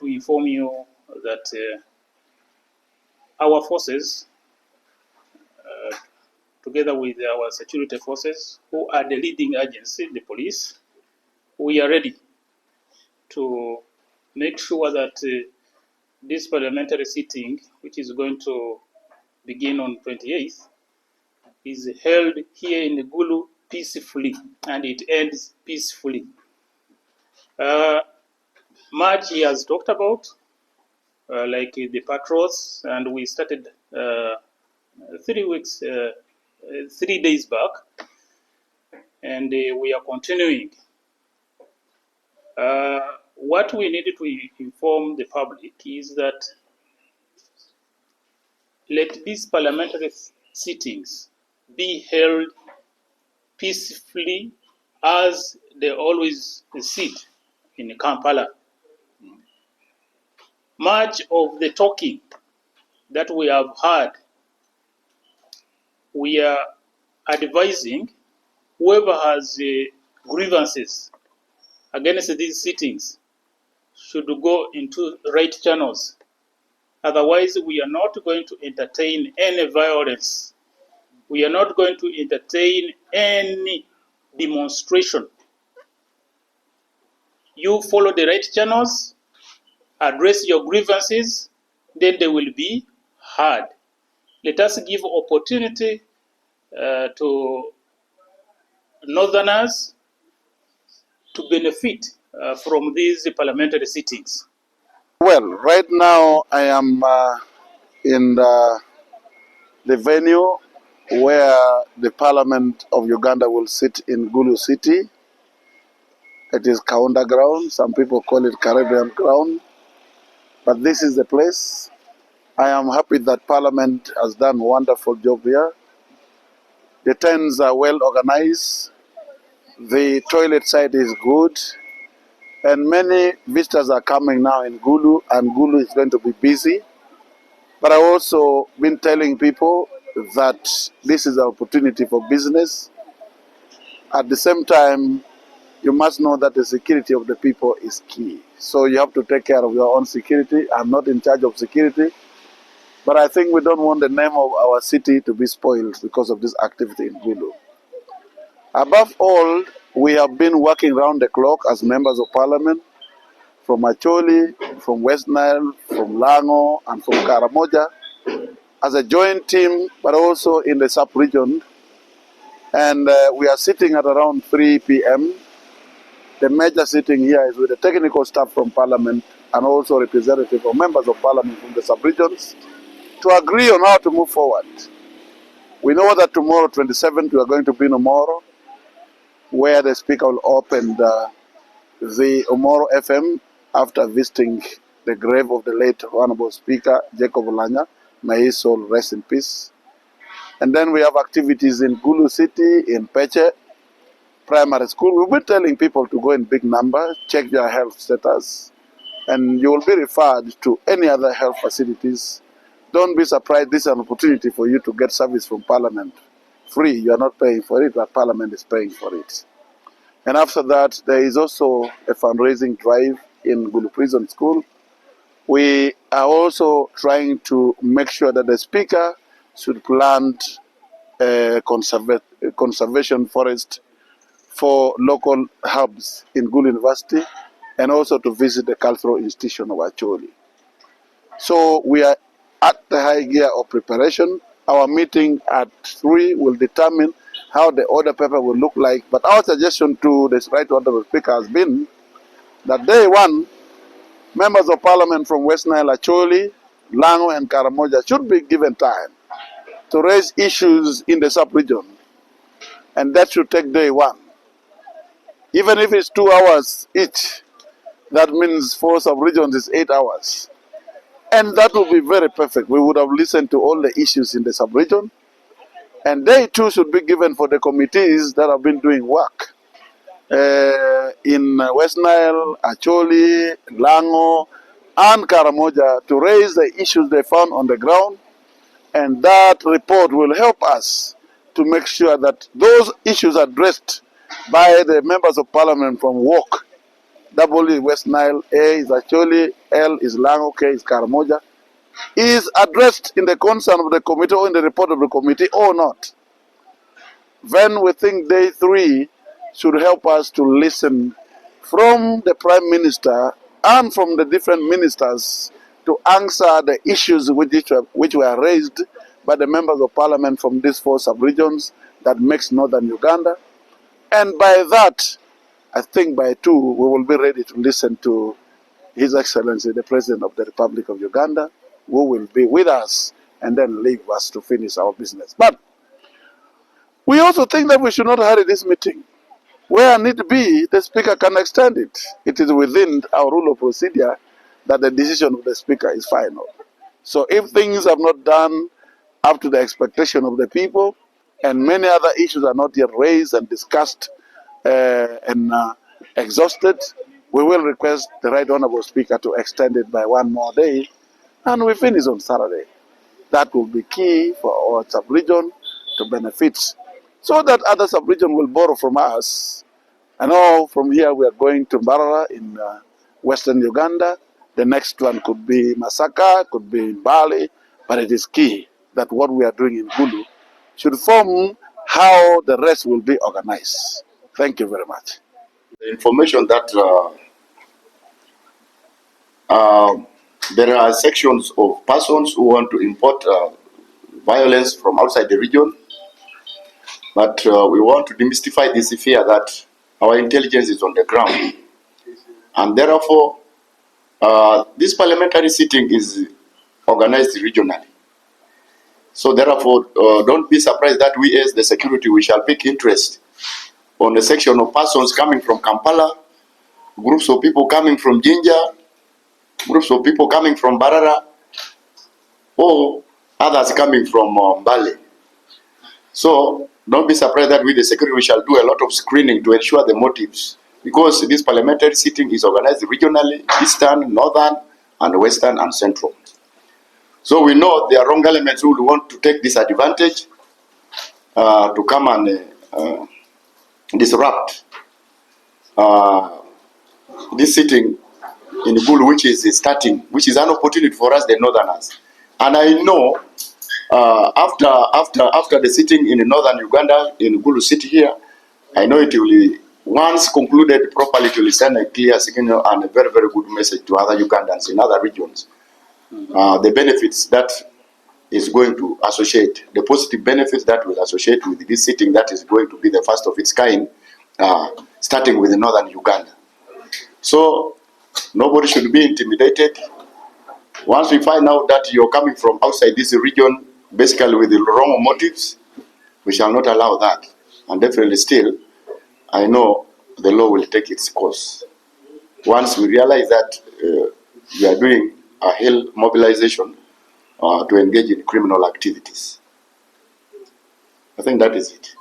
to inform you that our forces, together with our security forces, who are the leading agency, the police, we are ready to make sure that this parliamentary sitting, which is going to begin on 28th, is held here in Gulu peacefully, and it ends peacefully. Much he has talked about, like the patrols, and we started 3 days back, and we are continuing. What we needed to inform the public is that let these parliamentary sittings be held peacefully as they always sit in Kampala. Much of the talking that we have heard, we are advising whoever has grievances against these sittings should go into right channels. Otherwise, we are not going to entertain any violence. We are not going to entertain any demonstration. You follow the right channels, address your grievances, then they will be heard. Let us give opportunity to Northerners to benefit from these parliamentary sittings. Well, right now I am in the venue where the Parliament of Uganda will sit in Gulu City. It is Kaunda ground. Some people call it Caribbean ground. But this is the place. I am happy that Parliament has done a wonderful job here. The tents are well organized. The toilet site is good. And many visitors are coming now in Gulu, and Gulu is going to be busy. But I've also been telling people that this is an opportunity for business. At the same time, you must know that the security of the people is key. So you have to take care of your own security. I'm not in charge of security, but I think we don't want the name of our city to be spoiled because of this activity in Gulu. Above all, we have been working round the clock as members of parliament from Acholi, from West Nile, from Lango, and from Karamoja, as a joint team, but also in the sub-region. And we are sitting at around 3 p.m. The major sitting here is with the technical staff from Parliament and also representatives or members of Parliament from the sub-regions to agree on how to move forward. We know that tomorrow, 27th, we are going to be in Omoro, where the Speaker will open the Omoro FM after visiting the grave of the late Honorable Speaker, Jacob Olanya. May his soul rest in peace. And then we have activities in Gulu City, in Peche Primary School. We've been telling people to go in big numbers, check their health status, and you will be referred to any other health facilities. Don't be surprised. This is an opportunity for you to get service from Parliament. Free, you are not paying for it, but Parliament is paying for it. And after that, there is also a fundraising drive in Gulu Prison School. We are also trying to make sure that the Speaker should plant a conservation forest for local hubs in Gulu University, and also to visit the cultural institution of Acholi. So we are at the high gear of preparation. Our meeting at 3 will determine how the order paper will look like. But our suggestion to the Right Honourable Speaker has been that day one, members of Parliament from West Nile, Acholi, Lango and Karamoja should be given time to raise issues in the sub-region. And that should take day one. Even if it's 2 hours each, that means for sub-regions is 8 hours. And that would be very perfect. We would have listened to all the issues in the sub-region. And day 2 should be given for the committees that have been doing work. In West Nile, Acholi, Lango, and Karamoja to raise the issues they found on the ground. And that report will help us to make sure that those issues addressed by the members of Parliament from work W is West Nile, A is Acholi, L is Lango, K is Karamoja, is addressed in the concern of the committee or in the report of the committee or not. Then we think day 3 should help us to listen from the Prime Minister and from the different ministers to answer the issues which were raised by the members of parliament from these 4 sub-regions that makes northern Uganda. And by that, I think by 2, we will be ready to listen to His Excellency, the President of the Republic of Uganda, who will be with us and then leave us to finish our business. But we also think that we should not hurry this meeting. Where need be, the Speaker can extend it. It is within our rule of procedure that the decision of the Speaker is final. So if things have not done up to the expectation of the people, and many other issues are not yet raised and discussed and exhausted, we will request the Right Honourable Speaker to extend it by 1 more day, and we finish on Saturday. That will be key for our sub-region to benefit, so that other sub-region will borrow from us. I know from here we are going to Mbarara in western Uganda. The next one could be Masaka, could be in Bali, but it is key that what we are doing in Gulu should form how the rest will be organized. Thank you very much. The information that there are sections of persons who want to import violence from outside the region, but we want to demystify this fear that our intelligence is on the ground, and therefore this parliamentary sitting is organized regionally. So therefore, don't be surprised that we as the security, we shall pick interest on a section of persons coming from Kampala, groups of people coming from Jinja, groups of people coming from Barara, or others coming from Mbale. So don't be surprised that with the security we shall do a lot of screening to ensure the motives, because this parliamentary sitting is organized regionally, eastern, northern, and western and central. So we know there are wrong elements who want to take this advantage to come and disrupt this sitting in Gulu, which is starting, which is an opportunity for us, the northerners. And I know after the sitting in northern Uganda, in Gulu city here, I know it will, once concluded properly, it will send a clear signal and a very, very good message to other Ugandans in other regions. The benefits that is going to associate, the positive benefits that will associate with this sitting that is going to be the first of its kind, starting with northern Uganda. So nobody should be intimidated. Once we find out that you're coming from outside this region, basically with the wrong motives, we shall not allow that. And definitely still, I know the law will take its course. Once we realize that we are doing a hell mobilization to engage in criminal activities. I think that is it.